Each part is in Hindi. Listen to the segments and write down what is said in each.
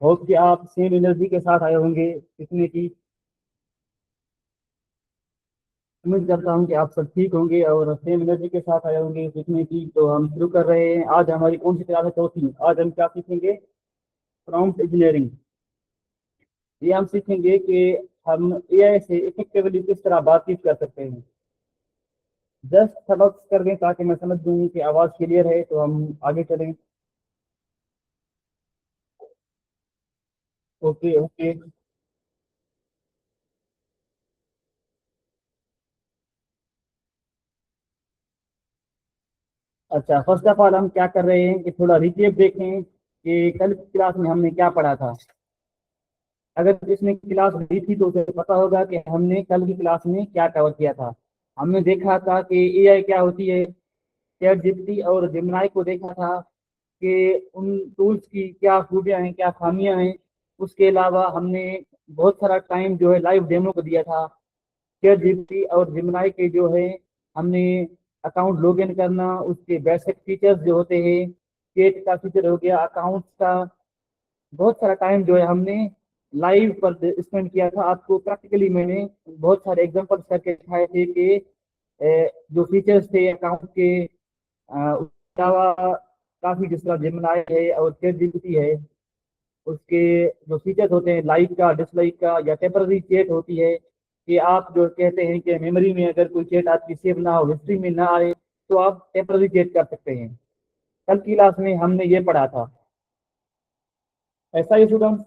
होप कि आप सेम एनर्जी के साथ आए होंगे सीखने की। उम्मीद करता हूँ कि आप सब ठीक होंगे और सेम एनर्जी के साथ आए होंगे सीखने की। तो हम शुरू कर रहे हैं। आज हमारी कौन सी क्लास है? चौथी। आज हम क्या सीखेंगे? Prompt engineering. ये हम सीखेंगे कि हम एआई से इफेक्टिवली किस तरह बातचीत कर सकते हैं। जस्ट सबक कर दें ताकि मैं समझ दूँ कि आवाज़ क्लियर है, तो हम आगे चलें। Okay okay. अच्छा, फर्स्ट ऑफ ऑल हम क्या कर रहे हैं कि थोड़ा रिकेप देखें कि कल की क्लास में हमने क्या पढ़ा था। अगर जिसने क्लास ली थी तो उसे पता होगा कि हमने कल की क्लास में क्या कवर किया था। हमने देखा था कि एआई क्या होती है, चैट जीपीटी और जेमिनाई को देखा था कि उन टूल्स की क्या खूबियां हैं, क्या खामियां हैं। उसके अलावा हमने बहुत सारा टाइम जो है लाइव डेमो को दिया था। चैट जीपीटी और जेमिनाई के जो है हमने अकाउंट लॉगिन करना, उसके बेसिक फीचर्स जो होते हैं, चैट का फीचर हो गया, अकाउंट्स का, बहुत सारा टाइम जो है हमने लाइव पर स्पेंड किया था। आपको प्रैक्टिकली मैंने बहुत सारे एग्जांपल्स करके दिखाए थे कि जो फीचर्स थे अकाउंट के, उसके अलावा काफ़ी जिस तरह जेमिनाई है और चैट जीपीटी है, उसके जो फीचर्स होते हैं लाइक का, डिसलाइक का, या टेम्पररी चेट होती है कि आप जो कहते हैं कि मेमोरी में अगर कोई चेट आपकी सेव ना हो, हिस्ट्री में ना आए, तो आप टेम्पररी चेट कर सकते हैं। कल की क्लास में हमने ये पढ़ा था। ऐसा ही स्टूडेंट।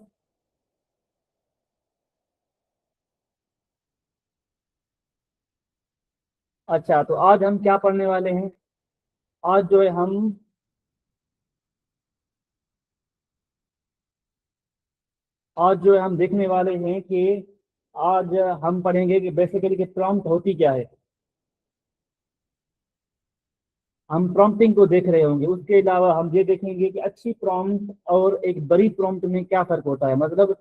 अच्छा, तो आज हम क्या पढ़ने वाले हैं? आज जो है हम देखने वाले हैं कि आज हम पढ़ेंगे कि बेसिकली कि प्रॉम्प्ट होती क्या है। हम प्रॉम्प्टिंग को देख रहे होंगे। उसके अलावा हम ये देखेंगे कि अच्छी प्रॉम्प्ट और एक बड़ी प्रॉम्प्ट में क्या फर्क होता है। मतलब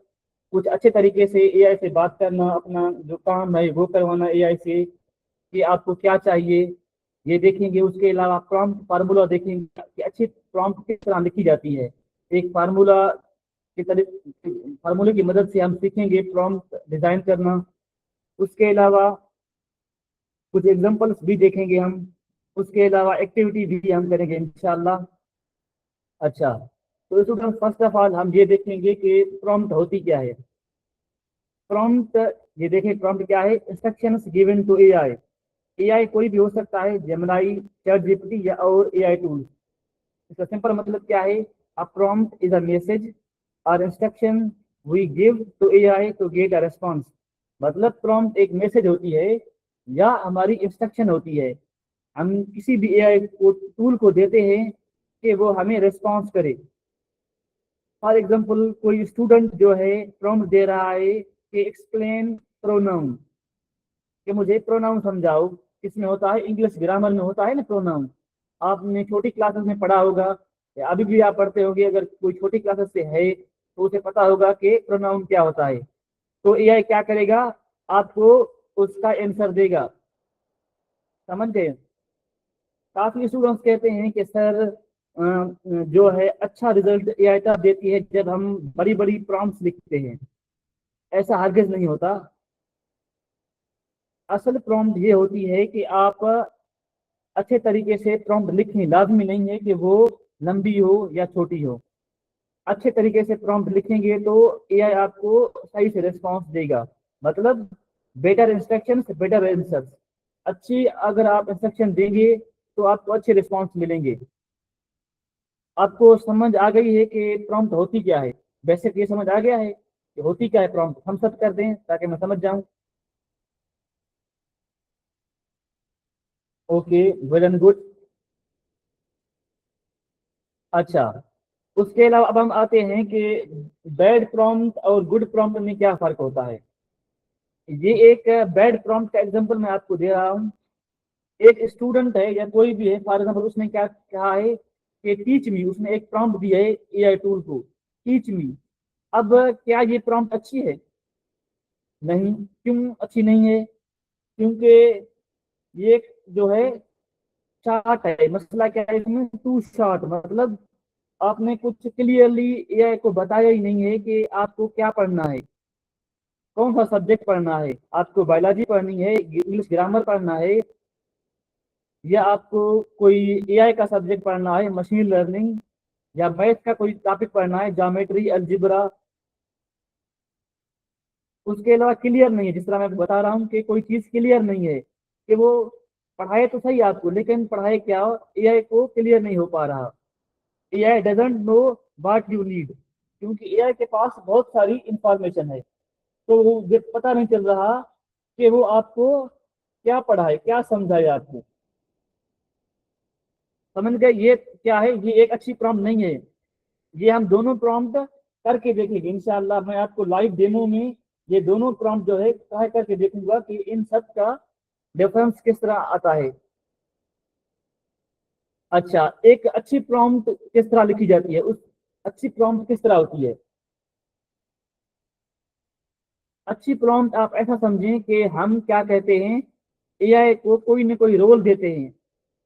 कुछ अच्छे तरीके से एआई से बात करना, अपना जो काम है वो करवाना एआई से, कि आपको क्या चाहिए, ये देखेंगे। उसके अलावा प्रॉम्प्ट फार्मूला देखेंगे कि अच्छी प्रॉम्प्ट किस तरह लिखी जाती है। एक फार्मूला की तरह, फार्मूले की मदद से हम सीखेंगे प्रॉम्प्ट डिजाइन करना। उसके अलावा कुछ एग्जांपल्स भी देखेंगे हम। उसके अलावा एक्टिविटी भी हम करेंगे इंशाल्लाह। अच्छा, तो स्टूडेंट फर्स्ट ऑफ ऑल हम ये देखेंगे कि प्रॉम्प्ट होती क्या है। प्रॉम्प्ट, ये देखें प्रॉम्प्ट क्या है। Instructions given to AI. AI कोई भी हो सकता है, जेमिनाई, चैट जीपीटी या और एआई टूल। इसका सिंपल मतलब क्या है? A prompt is a message और instruction we give to AI to get a response. मतलब प्रॉम्प्ट एक मैसेज होती है या हमारी इंस्ट्रक्शन होती है। हम किसी भी एआई को टूल को देते हैं कि वो हमें रेस्पॉन्स करे। फॉर एग्जांपल कोई स्टूडेंट जो है प्रॉम्प्ट दे रहा है कि एक्सप्लेन प्रोनाउन, कि मुझे प्रोनाउन समझाओ। किसमें होता है? इंग्लिश ग्रामर में होता है ना प्रोनाउन। आपने छोटी क्लासेस में पढ़ा होगा या अभी भी आप पढ़ते होंगे। अगर कोई छोटी क्लासेस से है तो उसे पता होगा कि प्रोनाउन क्या होता है। तो एआई क्या करेगा? आपको उसका आंसर देगा। समझ गए? काफी स्टूडेंट्स कहते हैं कि सर जो है अच्छा रिजल्ट एआई तब देती है जब हम बड़ी बड़ी प्रॉम्प्ट्स लिखते हैं। ऐसा हरगिज नहीं होता। असल प्रॉम्प्ट ये होती है कि आप अच्छे तरीके से प्रॉम्प्ट लिखें। लाजमी नहीं है कि वो लंबी हो या छोटी हो। अच्छे तरीके से प्रॉम्प्ट लिखेंगे तो एआई आपको सही से रिस्पॉन्स देगा। मतलब बेटर इंस्ट्रक्शंस बेटर आंसर्स। अच्छी अगर आप इंस्ट्रक्शन देंगे तो आपको अच्छे रिस्पॉन्स मिलेंगे। आपको समझ आ गई है कि प्रॉम्प्ट होती क्या है? बेसिक ये समझ आ गया है कि होती क्या है प्रॉम्प्ट? हम सब कर दें ताकि मैं समझ जाऊं। Okay, well and good. अच्छा, उसके अलावा अब हम आते हैं कि बैड प्रॉम्प्ट और गुड प्रॉम्प्ट में क्या फर्क होता है। ये एक बैड प्रॉम्प्ट का एग्जांपल मैं आपको दे रहा हूँ। एक स्टूडेंट है या कोई भी है, फॉर एग्जांपल उसने क्या कहा है कि टीच मी। उसने एक प्रॉम्प्ट दिया है एआई टूल को, टीच मी। अब क्या ये प्रॉम्प्ट अच्छी है? नहीं। क्यों अच्छी नहीं है? क्योंकि ये जो है शार्ट है। मसला क्या है इसमें? Too short. मतलब आपने कुछ क्लियरली एआई को बताया ही नहीं है कि आपको क्या पढ़ना है, कौन सा सब्जेक्ट पढ़ना है। आपको बायोलॉजी पढ़नी है, इंग्लिश ग्रामर पढ़ना है, या आपको कोई एआई का सब्जेक्ट पढ़ना है, मशीन लर्निंग, या मैथ का कोई टॉपिक पढ़ना है, ज्योमेट्री, अलजेब्रा। उसके अलावा क्लियर नहीं है, जिस तरह मैं बता रहा हूँ कि कोई चीज़ क्लियर नहीं है कि वो पढ़ाए तो सही आपको, लेकिन पढ़ाए क्या, एआई को क्लियर नहीं हो पा रहा। AI doesn't know what you need, क्योंकि एआई के पास बहुत सारी इंफॉर्मेशन है, तो वो ये पता नहीं चल रहा कि वो आपको क्या पढ़ाए, क्या समझाए आपको। समझ गए ये क्या है? ये एक अच्छी प्रॉम्प्ट नहीं है। ये हम दोनों प्रॉम्प्ट करके देखेंगे इंशाल्लाह। मैं आपको लाइव डेमो में ये दोनों प्रॉम्प्ट जो है ट्राई करके देखूंगा कि इन सब का डिफरेंस किस तरह आता है। अच्छा, एक अच्छी प्रॉम्प्ट किस तरह लिखी जाती है, उस अच्छी प्रॉम्प्ट किस तरह होती है? अच्छी प्रॉम्प्ट आप ऐसा समझें कि हम क्या कहते हैं, एआई को कोई न कोई रोल देते हैं।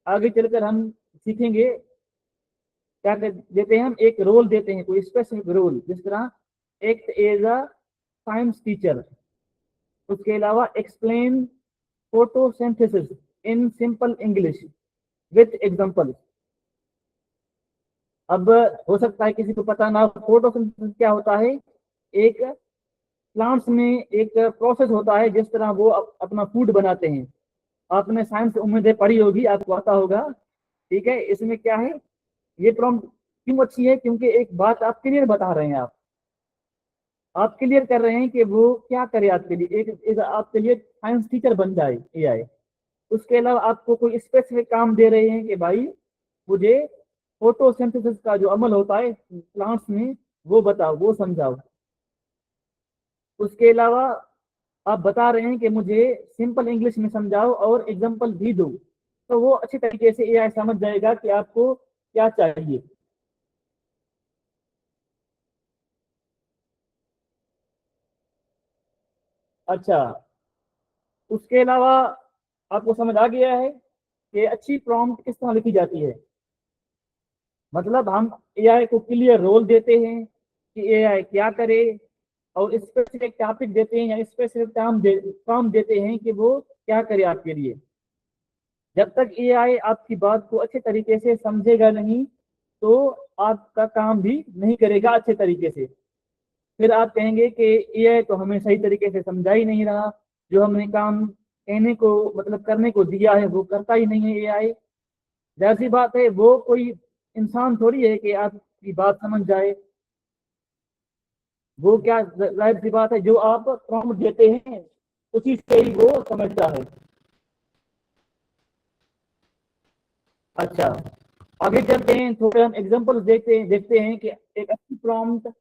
आगे चलकर हम सीखेंगे क्या देते हैं, हम एक रोल देते हैं, कोई स्पेसिफिक रोल, जिस तरह act as a science teacher. उसके अलावा explain photosynthesis in simple English with example. अब हो सकता है किसी को पता ना हो फोटोसिंथेसिस क्या होता है। एक प्लांट्स में एक प्रोसेस होता है, जिस तरह वो अपना फूड बनाते हैं। आपने साइंस उम्मीदें पढ़ी होगी, आपको पता होगा। ठीक है, इसमें क्या है, ये प्रॉम्प्ट क्यों अच्छी है, क्योंकि एक बात आप क्लियर बता रहे हैं। आप क्लियर कर रहे हैं कि वो क्या करे आपके लिए, एक आपके लिए साइंस टीचर बन जाए एआई। उसके अलावा आपको कोई स्पेसिफिक काम दे रहे हैं कि भाई मुझे फोटोसिंथेसिस का जो अमल होता है प्लांट्स में वो बताओ, वो समझाओ। उसके अलावा आप बता रहे हैं कि मुझे सिंपल इंग्लिश में समझाओ और एग्जांपल भी दो, तो वो अच्छी तरीके से एआई समझ जाएगा कि आपको क्या चाहिए। अच्छा, उसके अलावा आपको समझ आ गया है कि अच्छी प्रॉम्प्ट किस तरह लिखी जाती है। मतलब हम एआई को क्लियर रोल देते हैं कि एआई क्या करे, और स्पेसिफिक टॉपिक देते हैं या स्पेसिफिक काम देते हैं कि वो क्या करे आपके लिए। जब तक एआई आपकी बात को अच्छे तरीके से समझेगा नहीं, तो आपका काम भी नहीं करेगा अच्छे तरीके से। फिर आप कहेंगे कि एआई तो हमें सही तरीके से समझा ही नहीं रहा, जो हमने काम कहने को मतलब करने को दिया है वो करता ही नहीं है एआई। जाहिर सी बात है, वो कोई इंसान थोड़ी है कि आपकी बात समझ जाए। वो क्या, जाहिर सी बात है, जो आप प्रॉम्प्ट देते हैं उसी से ही वो समझता है। अच्छा, आगे चलते हैं, थोड़े हम एग्जांपल देखते हैं कि एक अच्छी प्रॉम्प्ट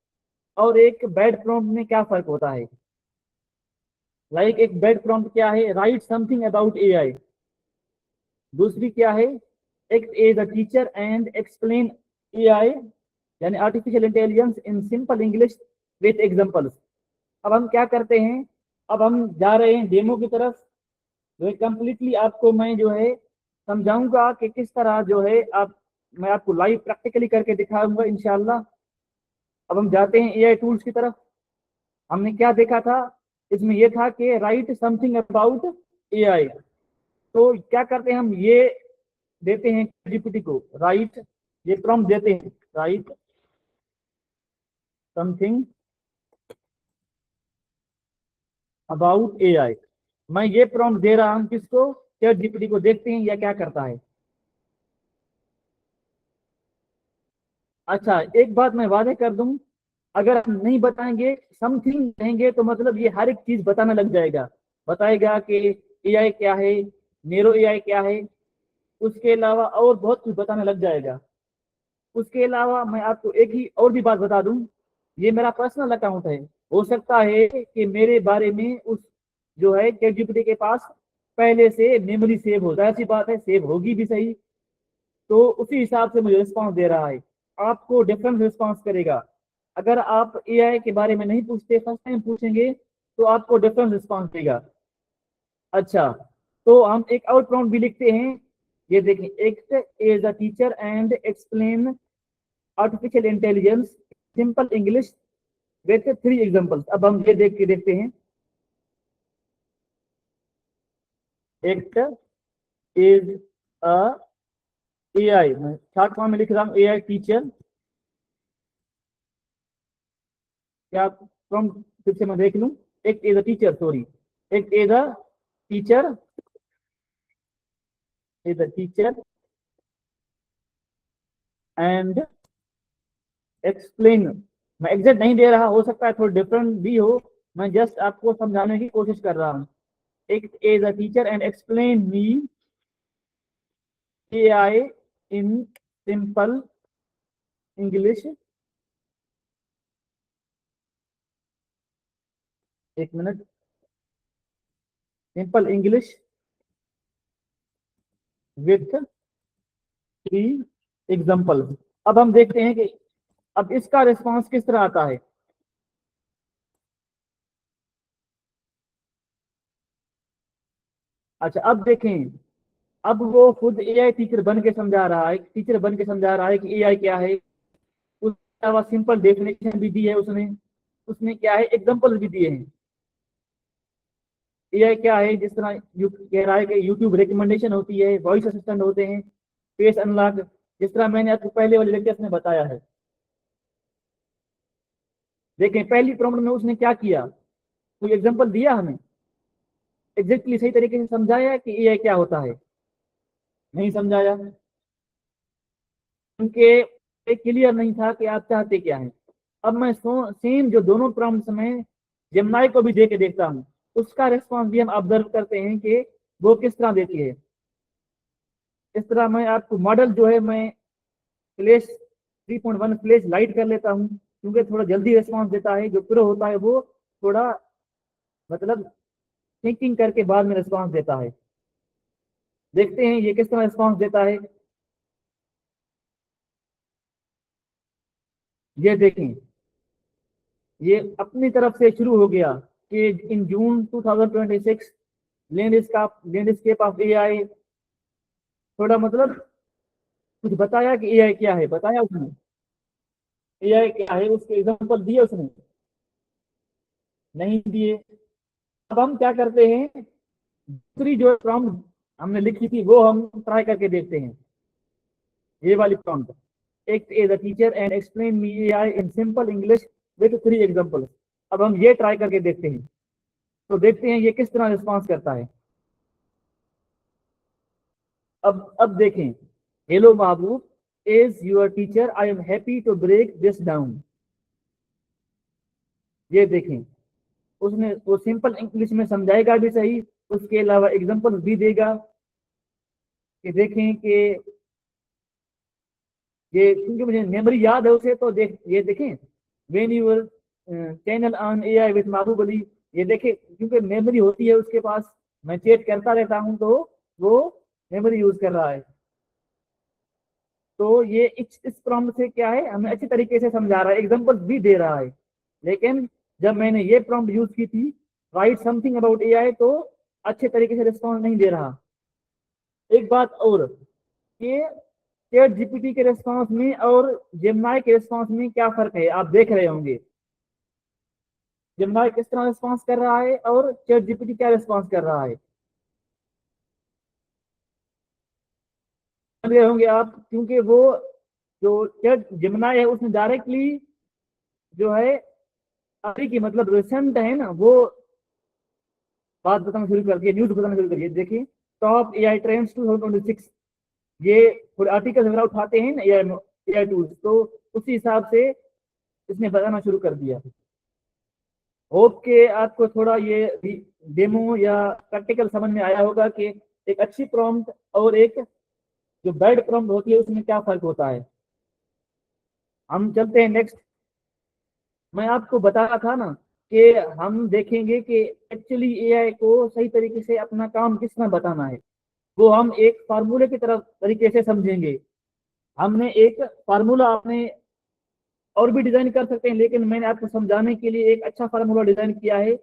और एक बैड प्रॉम्प्ट में क्या फर्क होता है। लाइक एक बैड प्रॉम्प्ट क्या है, राइट समथिंग अबाउट एआई। दूसरी क्या है, act as a teacher and explain AI, यानी artificial intelligence in simple English with examples. अब हम क्या करते हैं, अब हम जा रहे हैं डेमो की तरफ। जो कम्प्लीटली आपको मैं जो है समझाऊंगा कि किस तरह जो है आप, मैं आपको लाइव प्रैक्टिकली करके दिखाऊंगा इंशाल्लाह। अब हम जाते हैं एआई टूल्स की तरफ। हमने क्या देखा था, इसमें यह था कि राइट समथिंग अबाउट एआई। तो क्या करते हैं, हम ये देते हैं जीपीटी को, राइट, ये प्रॉम्प्ट देते हैं, राइट समथिंग अबाउट एआई। मैं ये प्रॉम्प्ट दे रहा हूं किसको, चैट जीपीटी को। देखते हैं यह क्या करता है। अच्छा, एक बात मैं वादे कर दूं, अगर हम नहीं बताएंगे, समथिंग कहेंगे, तो मतलब ये हर एक चीज बताने लग जाएगा। बताएगा कि एआई क्या है, नेरो एआई क्या है, उसके अलावा और बहुत कुछ बताने लग जाएगा। उसके अलावा मैं आपको एक ही और भी बात बता दूं, ये मेरा पर्सनल अकाउंट है। हो सकता है कि मेरे बारे में उस जो है चैट जीपीटी के पास पहले से मेमोरी सेव हो जाए, ऐसी बात है, सेव होगी भी सही, तो उसी हिसाब से मुझे रिस्पॉन्स दे रहा है। आपको डिफरेंट रिस्पॉन्स करेगा। अगर आप एआई के बारे में नहीं पूछते, फर्स्ट टाइम पूछेंगे, तो आपको डिफरेंट रिस्पॉन्स देगा। अच्छा, तो हम एक और प्रॉम्प्ट भी लिखते हैं। ये देखिए, act as a teacher and explain artificial intelligence simple English with 3 examples. अब हम ये देख के देखते हैं। एक इज अ एआई, मैं शॉर्ट फॉर्म में लिख रहा हूँ एआई टीचर। क्या फ्रॉम फिर से मैं देख लूं। एक इज अ टीचर, सॉरी, एक is a teacher, is a teacher and explain. मैं एग्जैक्ट नहीं दे रहा, हो सकता है थोड़ा डिफरेंट भी हो, मैं जस्ट आपको समझाने की कोशिश कर रहा हूँ। Act is a teacher and explain me AI in simple English. एक minute, simple English with 3 example. अब हम देखते हैं कि अब इसका रिस्पांस किस तरह आता है। अच्छा, अब देखें, अब वो खुद एआई टीचर बन के समझा रहा है, टीचर बन के समझा रहा है कि एआई क्या है। उसके अलावा सिंपल डेफिनेशन भी दी है उसने, उसने क्या है एग्जांपल भी दिए हैं। एआई क्या है, जिस तरह कह रहा है कि यूट्यूब रिकमेंडेशन होती है, वॉइस असिस्टेंट होते हैं, फेस अनलॉक, जिस तरह मैंने आपको पहले वाले लेक्चर में बताया है। देखें पहली प्रॉम्प्ट में उसने क्या किया, कोई एग्जांपल दिया हमें, एग्जैक्टली सही तरीके से समझाया कि एआई क्या होता है, नहीं समझाया, क्योंकि क्लियर नहीं था कि आप चाहते क्या हैं। अब मैं सेम जो दोनों प्रॉम्प्ट्स में जेमिनी को भी दे के देखता हूँ, उसका रिस्पॉन्स भी हम ऑब्जर्व करते हैं कि वो किस तरह देती है। इस तरह मैं आपको मॉडल जो है मैं फ्लैश 3.1 फ्लैश लाइट कर लेता हूँ, क्योंकि थोड़ा जल्दी रिस्पॉन्स देता है। जो प्रो होता है वो थोड़ा मतलब थिंकिंग करके बाद में रिस्पॉन्स देता है। देखते हैं ये किस तरह रिस्पॉन्स देता है। ये देखें, ये अपनी तरफ से शुरू हो गया कि इन जून 2026 लैंडस्केप ऑफ एआई, थोड़ा मतलब कुछ बताया कि एआई क्या है, बताया उसने एआई क्या है, उसके एग्जांपल दिए उसने, नहीं दिए। अब हम क्या करते हैं, दूसरी जो प्रॉम्प्ट हमने लिखी थी वो हम ट्राई करके देखते हैं। ये वाली prompt, act as a teacher and explain me AI in simple English with 3 example. अब हम ये ट्राई करके देखते हैं, तो देखते हैं ये किस तरह रिस्पॉन्स करता है। अब देखें, hello Mehboob, as your teacher I am happy to break this down. ये देखें, उसने वो सिंपल इंग्लिश में समझाएगा भी सही, उसके अलावा एग्जांपल भी देगा कि देखें कि ये, क्योंकि मुझे मेमोरी याद है उसे, तो ये देखें when your channel on AI with Mehboob Ali. ये देखें क्योंकि मेमोरी होती है उसके पास, मैं चेक करता रहता हूँ तो वो मेमोरी यूज कर रहा है। तो ये इस प्रॉम्प्ट से क्या है, हमें अच्छी तरीके से समझा रहा है, एग्जांपल भी दे रहा है। लेकिन जब मैंने ये प्रॉम्प्ट यूज की थी, राइट समथिंग अबाउट एआई, तो अच्छे तरीके से रिस्पॉन्स नहीं दे रहा। एक बात और, ये चैट जीपीटी के रिस्पॉन्स में और जेमिनी के रिस्पॉन्स में क्या फर्क है, आप देख रहे होंगे। जेमिनी किस तरह रिस्पॉन्स कर रहा है और चैट जीपीटी क्या रिस्पॉन्स कर रहा है, समझ रहे होंगे आप। क्योंकि वो जो चैट जेमिनी है उसने डायरेक्टली जो है अभी की मतलब रिसेंट है ना, वो बात बताना शुरू कर दिया, न्यूज बताना शुरू करिए। देखिए टॉप एआई ट्रेंड्स 2026, ये थोड़े आर्टिकल वगैरह उठाते हैं ना एआई टूल्स, तो उसी हिसाब से इसने बताना शुरू कर दिया। होप के आपको थोड़ा ये डेमो या प्रैक्टिकल समझ में आया होगा कि एक अच्छी प्रॉम्प्ट और एक जो बैड प्रॉम्प्ट होती है उसमें क्या फर्क होता है। हम चलते हैं नेक्स्ट। मैं आपको बता रहा था ना कि हम देखेंगे कि एक्चुअली एआई को सही तरीके से अपना काम किस तरह बताना है, वो हम एक फार्मूले की तरफ तरीके से समझेंगे। हमने एक फार्मूला आपने और भी डिजाइन कर सकते हैं, लेकिन मैंने आपको समझाने के लिए एक अच्छा फार्मूला डिजाइन किया है,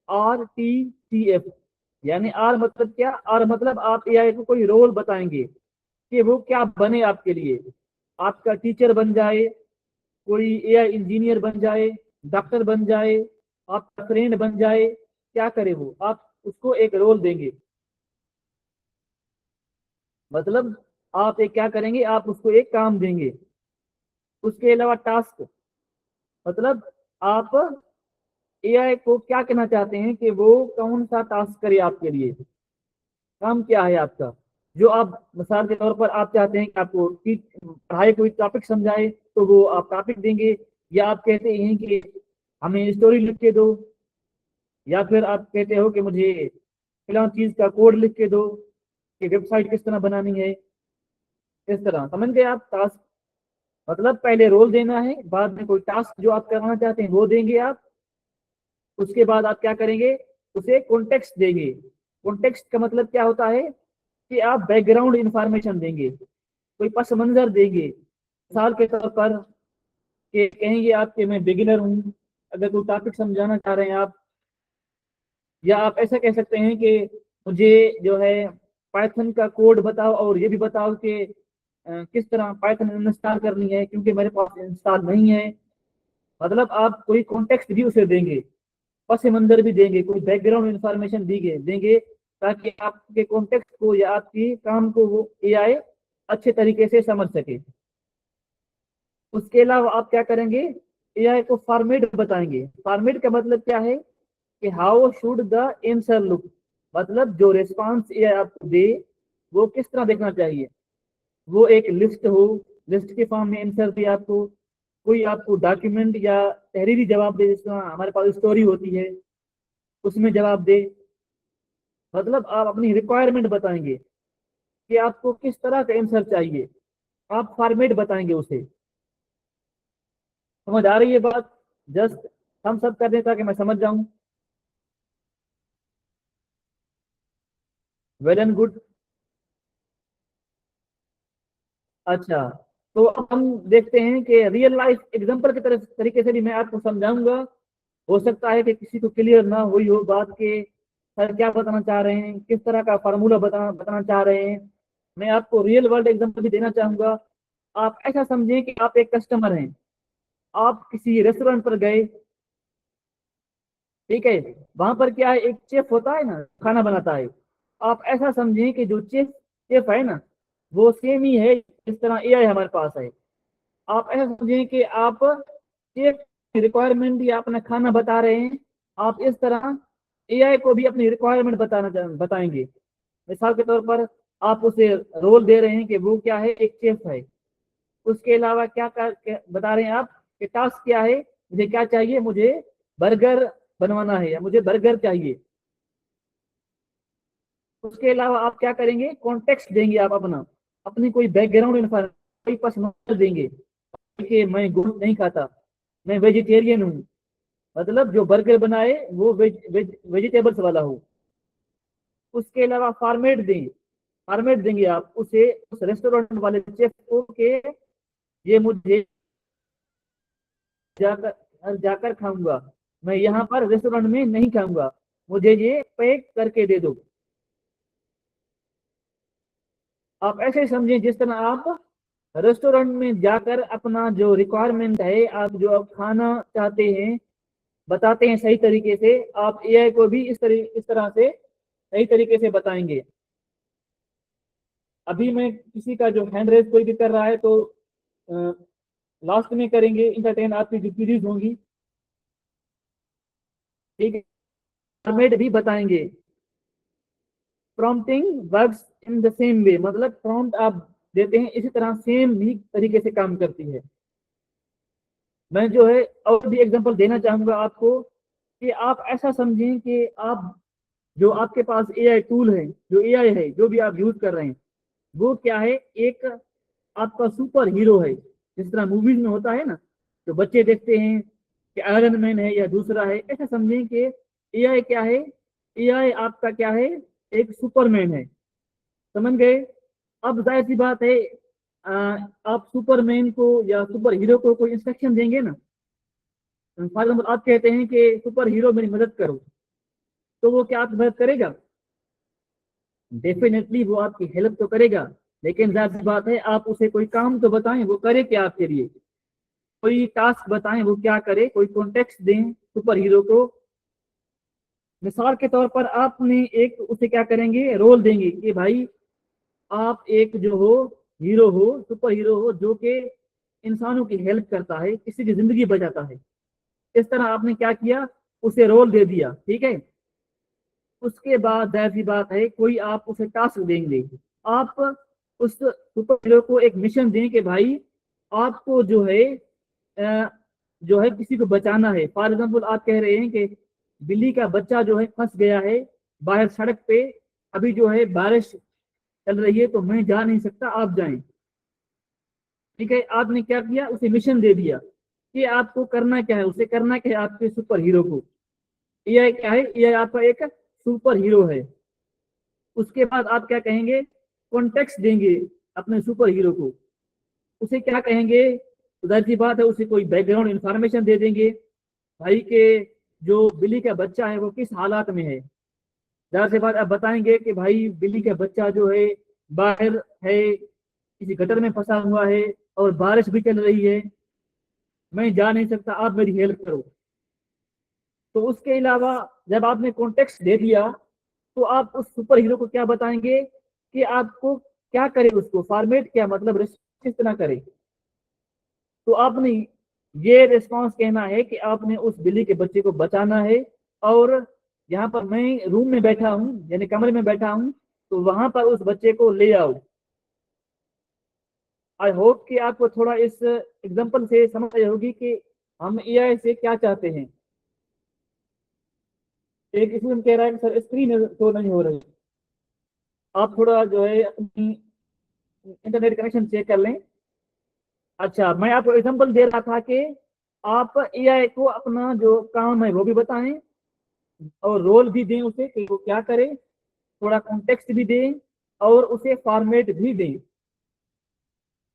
RTTF। यानी आर मतलब क्या, आर मतलब आप एआई को कोई रोल बताएंगे कि वो क्या बने आपके लिए, आपका टीचर बन जाए, कोई एआई इंजीनियर बन जाए, डॉक्टर बन जाए, आपका फ्रेंड बन जाए, क्या करे वो, आप उसको एक रोल देंगे। मतलब आप एक क्या करेंगे, आप उसको एक काम देंगे। उसके अलावा टास्क, मतलब आप एआई को क्या कहना चाहते हैं कि वो कौन सा टास्क करे आपके लिए, काम क्या है आपका। जो आप मिसाल के तौर पर आप चाहते हैं कि आपको पढ़ाई कोई टॉपिक समझाए, तो वो आप टॉपिक देंगे। या आप कहते हैं कि हमें स्टोरी लिख के दो, या फिर आप कहते हो कि मुझे फिलहाल चीज का कोड लिख के दो, कि वेबसाइट किस तरह बनानी है। इस तरह समझ गए आप टास्क, मतलब पहले रोल देना है, बाद में कोई टास्क जो आप करना चाहते हैं वो देंगे आप। उसके बाद आप क्या करेंगे, उसे कॉन्टेक्स्ट देंगे। कॉन्टेक्स्ट का मतलब क्या होता है कि आप बैकग्राउंड इंफॉर्मेशन देंगे, कोई पस मंजर देंगे। मिसाल के तौर पर कि कहेंगे आप कि मैं बिगिनर हूँ, अगर कोई टॉपिक समझाना चाह रहे हैं आप। या आप ऐसा कह सकते हैं कि मुझे जो है पाइथन का कोड बताओ, और ये भी बताओ कि किस तरह पाइथन इंस्टॉल करनी है, क्योंकि मेरे पास इंस्टॉल नहीं है। मतलब आप कोई कॉन्टेक्स्ट भी उसे देंगे, पस मंजर भी देंगे, कोई बैकग्राउंड इंफॉर्मेशन देंगे देंगे, ताकि आपके कॉन्टेक्स्ट को या आपकी काम को वो एआई अच्छे तरीके से समझ सके। उसके अलावा आप क्या करेंगे, एआई को फॉर्मेट बताएंगे। फॉर्मेट का मतलब क्या है कि how should the answer look, मतलब जो रिस्पांस एआई आपको दे वो किस तरह देखना चाहिए। वो एक लिस्ट हो, लिस्ट के फॉर्म में आंसर दे आपको, कोई आपको डॉक्यूमेंट या तहरीरी जवाब दे, जिस तरह हमारे पास स्टोरी होती है उसमें जवाब दे। मतलब आप अपनी रिक्वायरमेंट बताएंगे कि आपको किस तरह का आंसर चाहिए, आप फॉर्मेट बताएंगे उसे। समझ आ रही है बात, जस्ट हम सब कर दें ताकि मैं समझ जाऊं। Well and good. अच्छा, तो अब हम देखते हैं कि रियल लाइफ एग्जांपल की तरह तरीके से भी मैं आपको समझाऊंगा। हो सकता है कि किसी को क्लियर ना हुई हो बात के सर क्या बताना चाह रहे हैं, किस तरह का फार्मूला बताना बताना चाह रहे हैं। मैं आपको रियल वर्ल्ड एग्जांपल भी देना चाहूंगा। आप ऐसा समझें कि आप एक कस्टमर हैं, आप किसी रेस्टोरेंट पर गए, ठीक है। वहां पर क्या है, एक चेफ होता है ना, खाना बनाता है। आप ऐसा समझें कि जो चेफ चेफ है ना, वो सेम ही है जिस तरह एआई हमारे पास है। आप ऐसा समझें कि आप चेफ रिक्वायरमेंट या अपना खाना बता रहे हैं, आप इस तरह एआई को भी अपनी रिक्वायरमेंट बताएंगे। मिसाल के तौर पर आप उसे रोल दे रहे हैं कि वो क्या है, एक चेफ है। उसके अलावा क्या बता रहे हैं आप कि टास्क क्या है, मुझे क्या चाहिए, मुझे बर्गर बनवाना है या मुझे बर्गर चाहिए। उसके अलावा आप क्या करेंगे, कॉन्टेक्स्ट देंगे आप अपना, अपनी कोई बैकग्राउंड इन्फॉर्मेशन, कोई पस मंजर देंगे कि मैं गोश्त नहीं खाता, मैं वेजिटेरियन हूँ। मतलब जो बर्गर बनाए वो वेजिटेबल्स वाला हो। उसके अलावा फॉर्मेट दें, फॉर्मेट देंगे आप उसे, उस रेस्टोरेंट वाले शेफ को कि ये मुझे जाकर जाकर खाऊंगा, मैं यहाँ पर रेस्टोरेंट में नहीं खाऊंगा, मुझे ये पैक करके दे दो। आप ऐसे समझें जिस तरह आप रेस्टोरेंट में जाकर अपना जो रिक्वायरमेंट है, आप जो आप खाना चाहते हैं बताते हैं सही तरीके से, आप एआई को भी इस तरह से सही तरीके से बताएंगे। अभी मैं किसी का जो हैंड रेस कोई भी कर रहा है तो लास्ट में करेंगे इंटरटेन आपकी जो सीरीज होंगी, ठीक है। फॉर्मेट भी बताएंगे। Prompting works in the same way, मतलब प्रॉम्प्ट आप देते हैं इसी तरह सेम ही तरीके से काम करती है। मैं जो है और भी एग्जांपल देना चाहूंगा आपको, कि आप ऐसा समझें कि आप जो आपके पास एआई टूल है, जो एआई है जो भी आप यूज कर रहे हैं, वो क्या है, एक आपका सुपर हीरो है। जिस तरह मूवीज में होता है ना, तो बच्चे देखते हैं कि आयरन मैन है या दूसरा है, ऐसा समझें कि एआई क्या है, एआई आपका क्या है, एक सुपरमैन है। समझ गए। अब जाहिर सी बात है, आ, आप सुपरमैन को या सुपर हीरो को कोई इंस्ट्रक्शन देंगे ना। फॉर एग्जाम्पल आप कहते हैं कि सुपर हीरो मेरी मदद करो, तो वो क्या आपकी मदद करेगा, डेफिनेटली वो आपकी हेल्प तो करेगा। लेकिन जाहिर सी बात है, आप उसे कोई काम तो बताएं, वो करे क्या आपके लिए। कोई टास्क बताएं वो क्या करे, कोई कॉन्टेक्स्ट दें सुपर हीरो को। मिसाल के तौर पर आपने एक उसे क्या करेंगे, रोल देंगे कि भाई आप एक जो हो हीरो हो, सुपर हीरो हो, जो कि इंसानों की हेल्प करता है, किसी की जिंदगी बचाता है। इस तरह आपने क्या किया, उसे रोल दे दिया, ठीक है। उसके बाद जाहिर सी बात है कोई आप उसे टास्क देंगे, आप उस सुपर हीरो को एक मिशन दें कि भाई आपको जो है किसी को बचाना है। फॉर एग्जाम्पल आप कह रहे हैं कि बिल्ली का बच्चा जो है फंस गया है बाहर सड़क पे, अभी जो है बारिश चल रही है तो मैं जा नहीं सकता, आप जाएं। ठीक है, आपने क्या किया, उसे मिशन दे दिया कि आपको करना क्या है, उसे करना क्या है आपके सुपर हीरो को। एआई क्या है, एआई आपका एक सुपर हीरो है। उसके बाद आप क्या कहेंगे, कॉन्टेक्स्ट देंगे अपने सुपर हीरो को। उसे क्या कहेंगे, जाहिर सी बात है उसे कोई बैकग्राउंड इंफॉर्मेशन दे देंगे, भाई के जो बिल्ली का बच्चा है वो किस हालात में है। जाहिर सी बात आप बताएंगे कि भाई बिल्ली का बच्चा जो है बाहर है, किसी गटर में फंसा हुआ है और बारिश भी चल रही है, मैं जा नहीं सकता, आप मेरी हेल्प करो। तो उसके अलावा जब आपने कॉन्टेक्स्ट दे दिया तो आप उस सुपर हीरो को क्या बताएंगे कि आपको क्या करे, उसको फॉर्मेट क्या, मतलब किस तरह करे। तो आपने ये रिस्पॉन्स कहना है कि आपने उस बिल्ली के बच्चे को बचाना है, और यहाँ पर मैं रूम में बैठा हूँ यानी कमरे में बैठा हूँ, तो वहां पर उस बच्चे को ले आओ। आई होप कि आपको थोड़ा इस एग्जांपल से समझ आई होगी कि हम एआई से क्या चाहते हैं। एक स्टूडेंट कह रहा है कि सर स्क्रीन शो नहीं हो रही, आप थोड़ा जो है अपनी इंटरनेट कनेक्शन चेक कर लें। अच्छा, मैं आपको एग्जांपल दे रहा था कि आप एआई को अपना जो काम है वो भी बताएं और रोल भी दें उसे कि वो क्या करे, थोड़ा कॉन्टेक्स्ट भी दें और उसे फॉर्मेट भी दें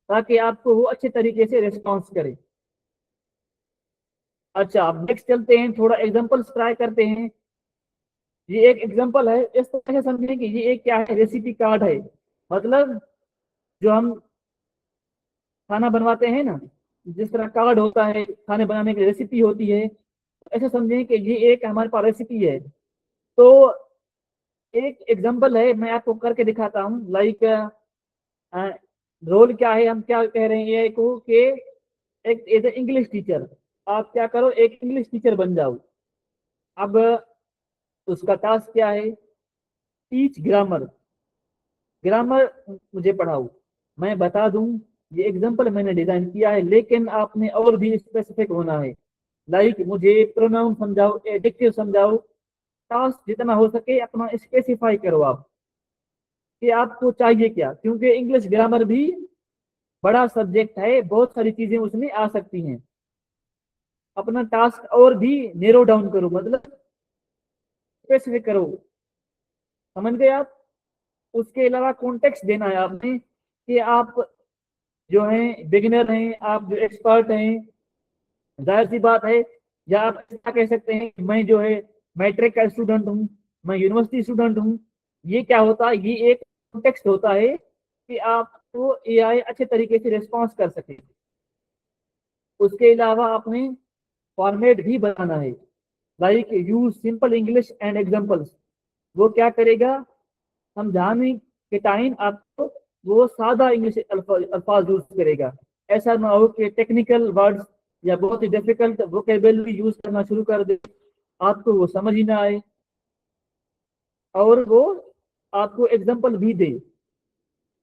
ताकि आपको वो अच्छे तरीके से रिस्पॉन्स करे। अच्छा, अब नेक्स्ट चलते हैं, थोड़ा एग्जांपल्स ट्राई करते हैं। ये एक एग्जांपल है, इस तरह से समझें कि ये एक क्या है, रेसिपी कार्ड है। मतलब जो हम खाना बनवाते हैं ना, जिस तरह कार्ड होता है खाने बनाने की रेसिपी होती है, ऐसे समझें कि ये एक हमारे पास रेसिपी है। तो एक एग्जांपल है, मैं आपको करके दिखाता हूँ। लाइक रोल क्या है, हम क्या कह रहे हैं ये को कि एक एज ए इंग्लिश टीचर, आप क्या करो, एक इंग्लिश टीचर बन जाओ। अब उसका टास्क क्या है, टीच ग्रामर, ग्रामर मुझे पढ़ाओ। मैं बता दूं, ये एग्जांपल मैंने डिजाइन किया है लेकिन आपने और भी स्पेसिफिक होना है। लाइक मुझे प्रोनाउन समझाओ, एडजेक्टिव समझाओ, टास्क जितना हो सके अपना स्पेसिफाई करो आप कि आपको चाहिए क्या, क्योंकि इंग्लिश ग्रामर भी बड़ा सब्जेक्ट है, बहुत सारी चीजें उसमें आ सकती हैं। अपना टास्क और भी नेरो डाउन करो, मतलब स्पेसिफिक करो, समझ गए आप। उसके अलावा कॉन्टेक्स्ट देना है आपने कि आप जो हैं बिगिनर हैं, आप जो एक्सपर्ट हैं, जाहिर सी बात है। या आप ऐसा कह सकते हैं कि मैं जो है मैट्रिक का स्टूडेंट हूँ, मैं यूनिवर्सिटी स्टूडेंट हूँ। ये क्या होता है, ये एक कॉन्टेक्स्ट होता है कि आपको एआई अच्छे तरीके से रिस्पॉन्स कर सके। उसके अलावा आपने फॉर्मेट भी बनाना है, like use simple English and examples. वो क्या करेगा, समझाने के टाइम आपको वो सादा इंग्लिश अल्फाज यूज करेगा। ऐसा ना हो कि टेक्निकल वर्ड्स या बहुत ही डिफिकल्ट वोकेबलरी यूज करना शुरू कर दे, आपको वो समझ ही ना आए, और वो आपको एग्जांपल भी दे।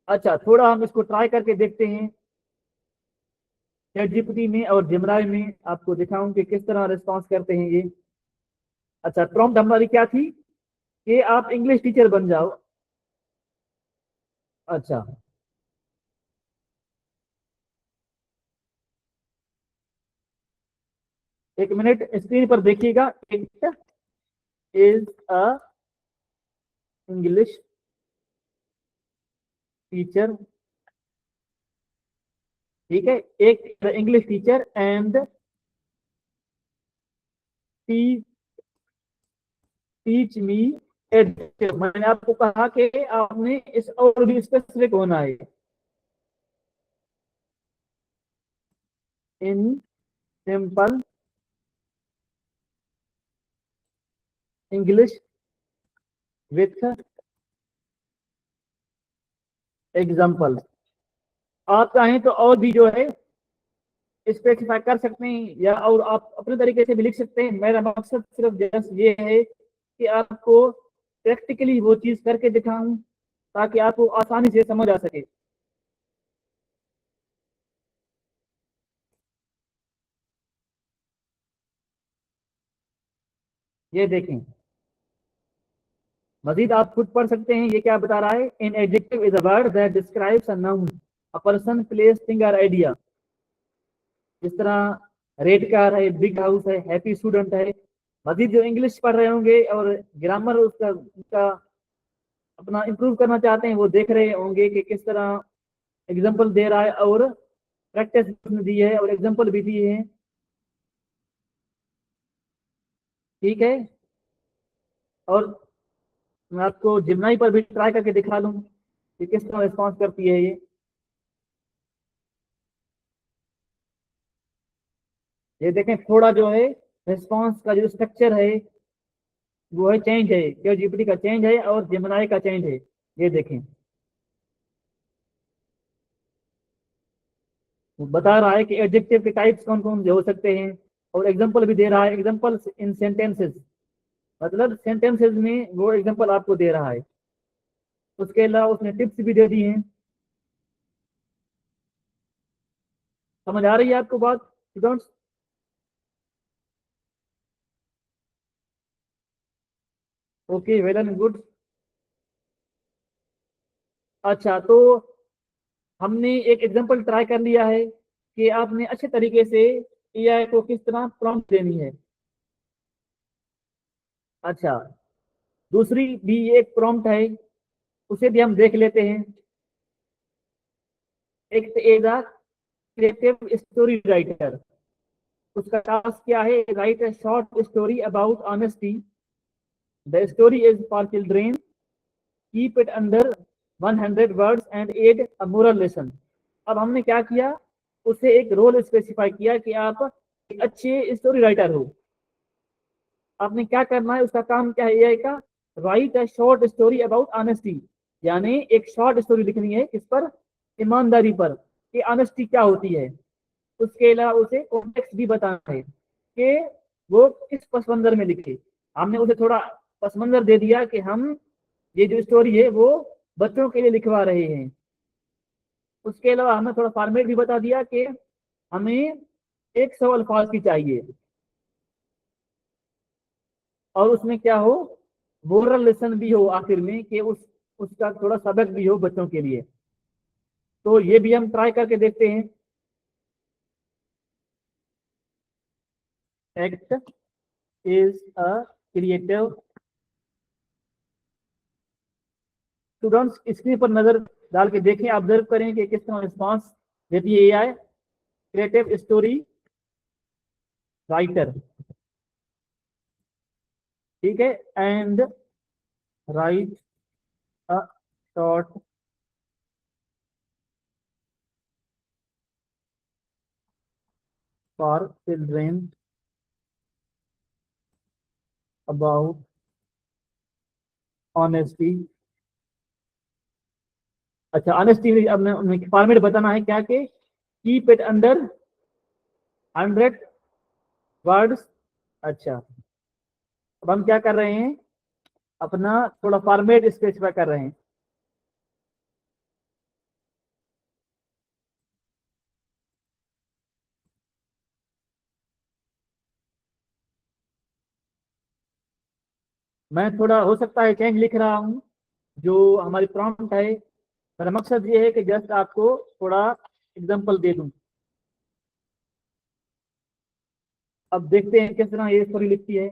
अच्छा, थोड़ा हम इसको ट्राई करके देखते हैं चैट जीपीटी में और जेमिनी में, आपको दिखाऊं कि किस तरह रिस्पॉन्स करते हैं ये। अच्छा, प्रॉम्प्ट हमारी क्या थी कि आप इंग्लिश टीचर बन जाओ। अच्छा, एक मिनट स्क्रीन पर देखिएगा। It is a English teacher, ठीक है, एक English teacher and teach me adjective. मैंने आपको कहा कि आपने इस और भी स्पेसिफिक होना है। इन सिंपल इंग्लिश विथ एग्जाम्पल। आप चाहें तो और भी जो है स्पेसिफाई कर सकते हैं, या और आप अपने तरीके से भी लिख सकते हैं। मेरा मकसद सिर्फ जस्ट ये है कि आपको प्रैक्टिकली वो चीज करके दिखाऊं ताकि आपको आसानी से समझ आ सके। ये देखें, मजीद आप खुद पढ़ सकते हैं ये क्या बता रहा है। An adjective is a word that describes a noun, a person, place, thing और आइडिया। जिस तरह रेड कार है, बिग हाउस है, हैप्पी स्टूडेंट है। मजीद जो इंग्लिश पढ़ रहे होंगे और ग्रामर उसका उसका अपना इंप्रूव करना चाहते हैं, वो देख रहे होंगे कि किस तरह एग्जाम्पल दे रहा है और प्रैक्टिस दी है और एग्जाम्पल भी दिए हैं। ठीक है, और मैं आपको जिम्नाई पर भी ट्राई करके दिखा लूँ कि किस तरह रिस्पॉन्स करती है ये देखें, थोड़ा जो है रिस्पॉन्स का जो स्ट्रक्चर है वो है चेंज है, क्या जीपीटी का चेंज है और जिम्नाई का चेंज है। ये देखें, वो बता रहा है कि एडजेक्टिव के टाइप्स कौन कौन से हो सकते हैं और एग्जांपल भी दे रहा है। एग्जांपल्स इन सेंटेंसेस, मतलब सेंटेंसेस में वो एग्जांपल आपको दे रहा है। उसके अलावा उसने टिप्स भी दे दी हैं। समझ आ रही है आपको बात students? Okay, well and good. अच्छा, तो हमने एक एग्जांपल ट्राई कर लिया है कि आपने अच्छे तरीके से एआई को किस तरह प्रॉम्प्ट देनी है। अच्छा, दूसरी भी एक प्रॉम्प्ट है, उसे भी हम देख लेते हैं। Act is a creative story writer. उसका टास्क क्या है? Write a short story about honesty. The story is for children, keep it under 100 words and add a moral lesson. अब हमने क्या किया, उसे एक रोल स्पेसिफाई किया कि आप एक अच्छे स्टोरी राइटर हो। आपने क्या करना है, उसका काम क्या है एआई का? Right a short story about honesty, यानी एक शॉर्ट स्टोरी लिखनी है किस पर? ईमानदारी पर, कि ऑनेस्टी क्या होती है। उसके अलावा उसे कॉन्टेक्स्ट भी बताना है कि वो किस पस मंजर में लिखे। हमने उसे थोड़ा पस मंजर दे दिया कि हम ये जो स्टोरी है वो बच्चों के लिए लिखवा रहे हैं। उसके अलावा हमने थोड़ा फॉर्मेट भी बता दिया कि हमें 100 अल्फाज की चाहिए और उसमें क्या हो, मोरल लेसन भी हो आखिर में, कि उसका थोड़ा सबक भी हो बच्चों के लिए। तो ये भी हम ट्राई करके देखते हैं। Act is a creative. Students screen पर नजर डाल के देखें, ऑब्जर्व करें कि किस तरह रिस्पॉन्स देती है एआई। क्रिएटिव स्टोरी राइटर, ठीक है, and right a short for children about honesty. अच्छा, ऑनेस्टी अब फॉर्मेट बताना है क्या, के कीप इट अंडर 100 वर्ड्स। अच्छा, अब हम क्या कर रहे हैं, अपना थोड़ा फॉर्मेट स्पेसिफाई कर रहे हैं। मैं थोड़ा हो सकता है चेंज लिख रहा हूँ जो हमारी प्रॉम्प्ट है। मेरा मकसद ये है कि जस्ट आपको थोड़ा एग्जांपल दे दूं। अब देखते हैं किस तरह ये स्टोरी लिखती है।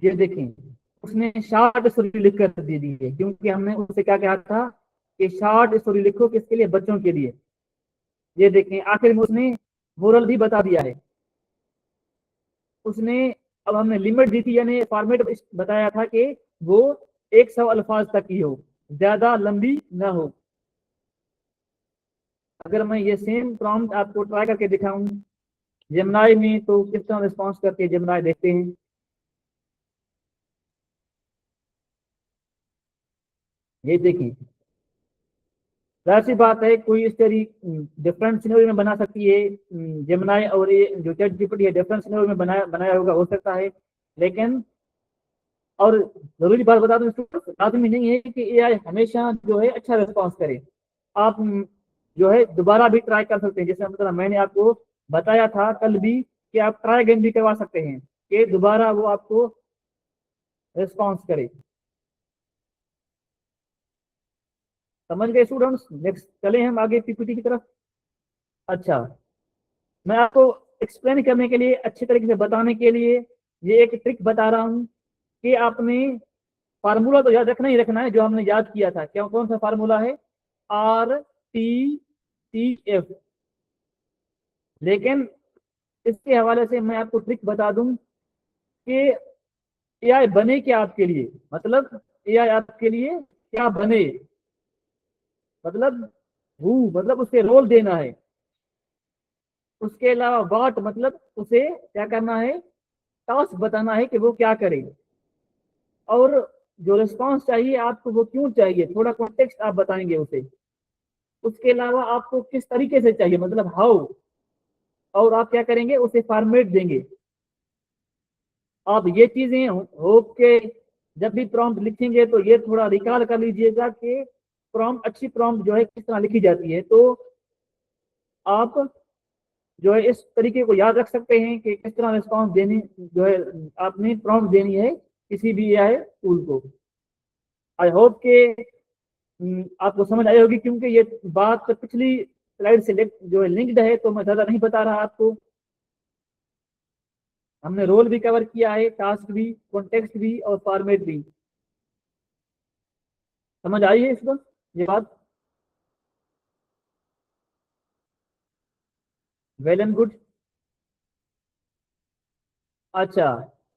ये देखें, उसने शॉर्ट स्टोरी लिख कर दे दी है, क्योंकि हमने उससे क्या कहा था कि शॉर्ट स्टोरी लिखो, किसके लिए? बच्चों के लिए। ये देखें, आखिर में उसने मोरल भी बता दिया है उसने। अब हमने लिमिट दी थी, यानी फॉर्मेट बताया था कि वो 100 अल्फाज तक की हो, ज्यादा लंबी ना हो। अगर मैं ये सेम प्रॉम्प्ट आपको ट्राई करके दिखाऊं जेमिनाई में, तो किस तरह रिस्पॉन्स करके जेमिनाई देखते हैं। ये देखिए, जाहिर सी बात है कोई इस तरीके डिफरेंट सिनेरियो में बना सकती है। जेमिनाई और ये जो चैट जीपीटी है डिफरेंट सिनेरियो में बनाया बनाया होगा, हो सकता है। लेकिन और जरूरी बात बता दूं, इसको लाजमी नहीं है कि एआई हमेशा जो है अच्छा रिस्पॉन्स करे। आप जो है दोबारा भी ट्राई कर सकते हैं, जैसे मतलब मैंने आपको बताया था कल भी कि आप ट्राई अगेन भी करवा सकते हैं कि दोबारा वो आपको रिस्पॉन्स करे। समझ गए स्टूडेंट्स? नेक्स्ट चले हम आगे पीपीटी की तरफ। अच्छा, मैं आपको एक्सप्लेन करने के लिए, अच्छे तरीके से बताने के लिए ये एक ट्रिक बता रहा हूँ कि आपने फार्मूला तो याद रखना ही रखना है, जो हमने याद किया था। क्या कौन सा फार्मूला है? RTCF। लेकिन इसके हवाले से मैं आपको ट्रिक बता दूं कि एआई बने क्या आपके लिए, मतलब एआई आपके लिए क्या बने, मतलब हु मतलब उसे रोल देना है। उसके अलावा वाट मतलब उसे क्या करना है, टास्क बताना है कि वो क्या करे। और जो रिस्पांस चाहिए आपको वो क्यों चाहिए, थोड़ा कॉन्टेक्स्ट आप बताएंगे उसे। उसके अलावा आपको किस तरीके से चाहिए, मतलब हाउ। और आप क्या करेंगे, उसे फॉर्मेट देंगे। आप ये चीजें होप के जब भी प्रॉम्प्ट लिखेंगे तो ये थोड़ा रिकॉल कर लीजिएगा कि प्रॉम्प्ट, अच्छी प्रॉम्प्ट जो है किस तरह लिखी जाती है। तो आप जो है इस तरीके को याद रख सकते हैं कि किस तरह रिस्पॉन्स देनी जो है, आपने प्रॉम्प्ट देनी है किसी भी एआई टूल को। आई होप के आपको समझ आई होगी, क्योंकि ये बात तो पिछली स्लाइड से जो है लिंक्ड है, तो मैं ज़्यादा नहीं बता रहा आपको। हमने रोल भी कवर किया है, टास्क भी, कॉन्टेक्स्ट भी और फॉर्मेट भी। समझ आई है इसको, ये बात? Well and good. अच्छा,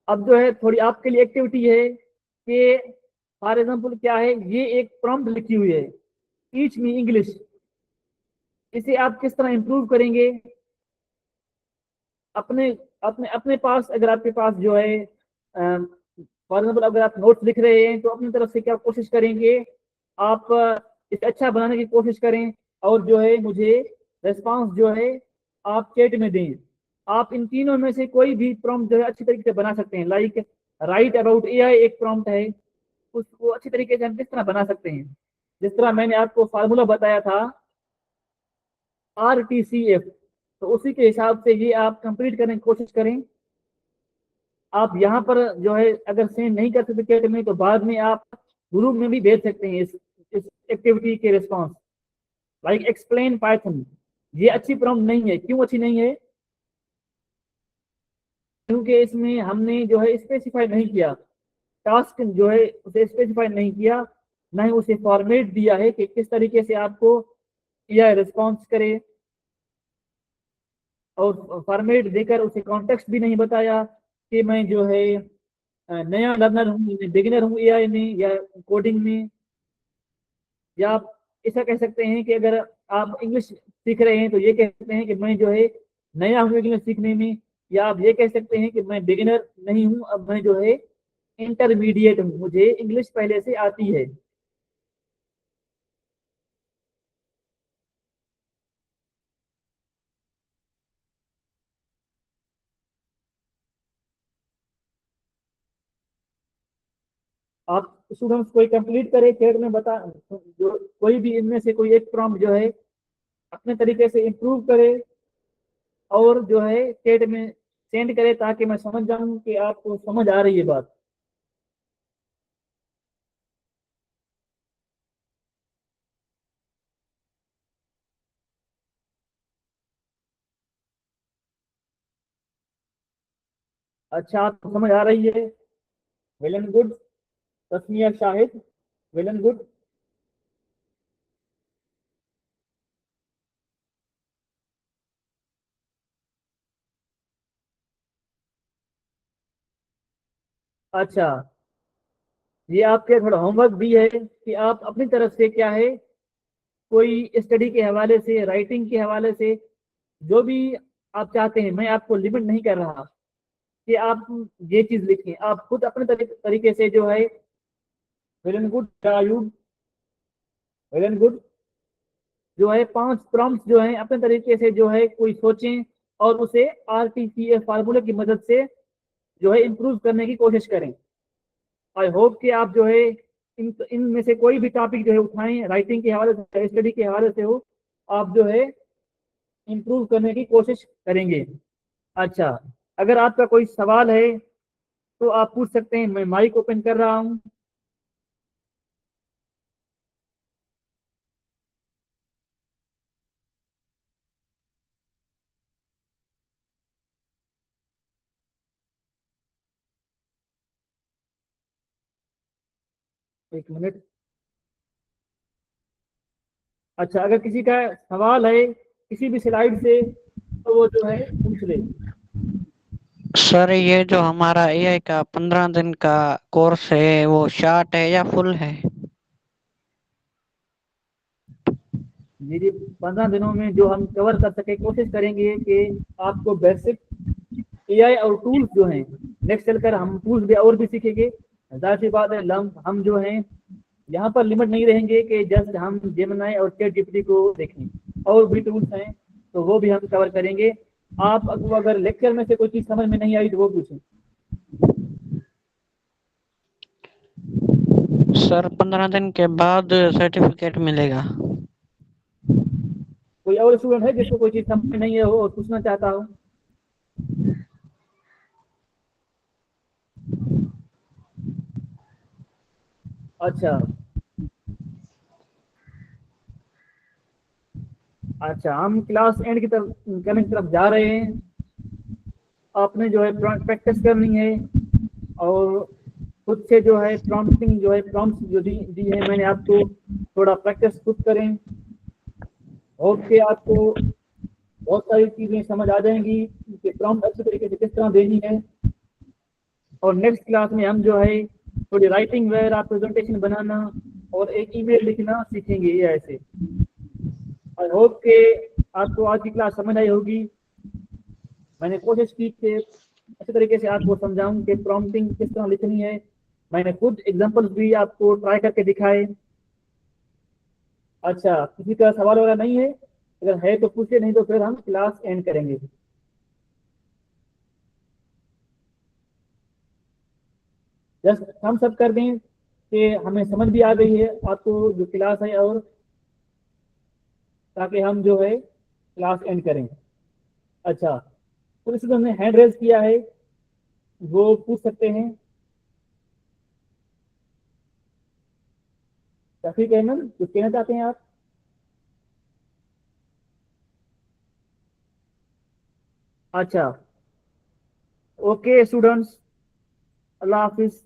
अब जो है थोड़ी आपके लिए एक्टिविटी है कि फॉर एग्जाम्पल क्या है, ये एक प्रॉम्प्ट लिखी हुई है, टीच मी इंग्लिश। इसे आप किस तरह इंप्रूव करेंगे अपने अपने अपने पास? अगर आपके पास जो है फॉर एग्जाम्पल अगर आप नोट्स लिख रहे हैं तो अपनी तरफ से क्या कोशिश करेंगे, आप इसे अच्छा बनाने की कोशिश करें। और जो है मुझे रिस्पांस जो है आप चैट में दें। आप इन तीनों में से कोई भी प्रॉम्प्ट जो है अच्छी तरीके से बना सकते हैं। लाइक राइट अबाउट एआई एक प्रॉम्प्ट है, उसको अच्छी तरीके से हम किस तरह बना सकते हैं, जिस तरह मैंने आपको फार्मूला बताया था RTCF, तो उसी के हिसाब से ये आप कंप्लीट करने की कोशिश करें। आप यहाँ पर जो है अगर सेंड नहीं कर सकते चैट में, तो बाद में आप ग्रुप में भी भेज सकते हैं इस एक्टिविटी के रिस्पॉन्स। लाइक एक्सप्लेन पाइथन, ये अच्छी प्रॉम्प्ट नहीं है। क्यों अच्छी नहीं है? क्योंकि इसमें हमने जो है स्पेसिफाई नहीं किया, टास्क जो है उसे स्पेसिफाई नहीं किया, ना ही उसे फॉर्मेट दिया है कि किस तरीके से आपको यह रिस्पॉन्स करे। और फॉर्मेट देकर उसे कॉन्टेक्स्ट भी नहीं बताया कि मैं जो है नया लर्नर हूँ, बिगिनर हूँ एआई में या कोडिंग में। या आप ऐसा कह सकते हैं कि अगर आप इंग्लिश सीख रहे हैं तो ये कह सकते हैं कि मैं जो है नया हूँ इंग्लिश सीखने में। या आप ये कह सकते हैं कि मैं बिगिनर नहीं हूँ, अब मैं जो है इंटरमीडिएट हूँ, मुझे इंग्लिश पहले से आती है। आप स्टूडेंट्स कोई कंप्लीट करे चैट में बता, जो कोई भी इनमें से कोई एक प्रॉम्प्ट जो है अपने तरीके से इम्प्रूव करे और जो है चैट में सेंड करे, ताकि मैं समझ जाऊं कि आपको समझ आ रही है बात। अच्छा, आपको समझ आ रही है? Well and good. Tasmiya Shahid, well and good. अच्छा, ये आपके थोड़ा होमवर्क भी है कि आप अपनी तरफ से क्या है कोई स्टडी के हवाले से, राइटिंग के हवाले से, जो भी आप चाहते हैं, मैं आपको लिमिट नहीं कर रहा कि आप ये चीज लिखें। आप खुद अपने तरीके से जो है, well and good, well and good, जो है 5 प्रॉम्प्ट जो है अपने तरीके से जो है कोई सोचें और उसे RTCA फार्मूले की मदद से जो है इम्प्रूव करने की कोशिश करें। आई होप कि आप जो है इनमें से कोई भी टॉपिक जो है उठाएं, राइटिंग के हवाले से, स्टडी के हवाले से हो, आप जो है इम्प्रूव करने की कोशिश करेंगे। अच्छा, अगर आपका कोई सवाल है तो आप पूछ सकते हैं। मैं माइक ओपन कर रहा हूँ। एक मिनट। अच्छा, अगर किसी का सवाल है किसी भी स्लाइड से तो वो जो है पूछ ले। सर ये जो हमारा एआई का 15 दिन का कोर्स है वो शॉर्ट है या फुल है? जी जी, 15 दिनों में जो हम कवर कर सके कोशिश करेंगे कि आपको बेसिक AI और टूल्स जो हैं, नेक्स्ट चलकर हम टूल्स भी और भी सीखेंगे। जाहिर सी बात है, हम जो हैं यहाँ पर लिमिट नहीं रहेंगे कि जस्ट हम जेमिनी और चैट जीपीटी को देखें, और भी टूल्स हैं तो वो भी हम कवर करेंगे। आप अगर लेक्चर में से कोई चीज़ समझ में नहीं आई तो वो पूछें। सर 15 दिन के बाद सर्टिफिकेट मिलेगा? कोई और स्टूडेंट है जिसको कोई चीज़ समझ में नहीं है हो और पूछना चाहता हो? अच्छा अच्छा, हम क्लास एंड की तरफ, करने की तरफ जा रहे हैं। आपने जो है प्रैक्टिस करनी है, और खुद से जो है प्रॉम्प्टिंग जो है, प्रॉम्प्ट जो दी है मैंने आपको, थोड़ा प्रैक्टिस खुद करें। होप के आपको बहुत सारी चीज़ें समझ आ जाएंगी कि प्रॉम्प्ट अच्छी तरीके से किस तरह देनी है। और नेक्स्ट क्लास में हम जो है थोड़ी राइटिंग वगैरह, प्रेजेंटेशन बनाना और एक ईमेल लिखना सीखेंगे ये ऐसे। आई होप के आपको आज की क्लास समझ आई होगी। मैंने कोशिश की कि अच्छे तरीके से आपको समझाऊं कि प्रॉम्प्टिंग किस तरह लिखनी है। मैंने खुद एग्जांपल्स भी आपको ट्राई करके दिखाए। अच्छा, किसी का सवाल वगैरह नहीं है? अगर है तो पूछिए, नहीं तो फिर हम क्लास एंड करेंगे। जस्ट हम सब कर दें कि हमें समझ भी आ गई है आपको जो क्लास है, और ताकि हम जो है क्लास एंड करें। अच्छा, तो इसमें हमने हैंड रेज किया है, वो पूछ सकते हैं। शफीक अहमद, कुछ कहना चाहते हैं आप? अच्छा, ओके स्टूडेंट्स, अल्लाह हाफिज।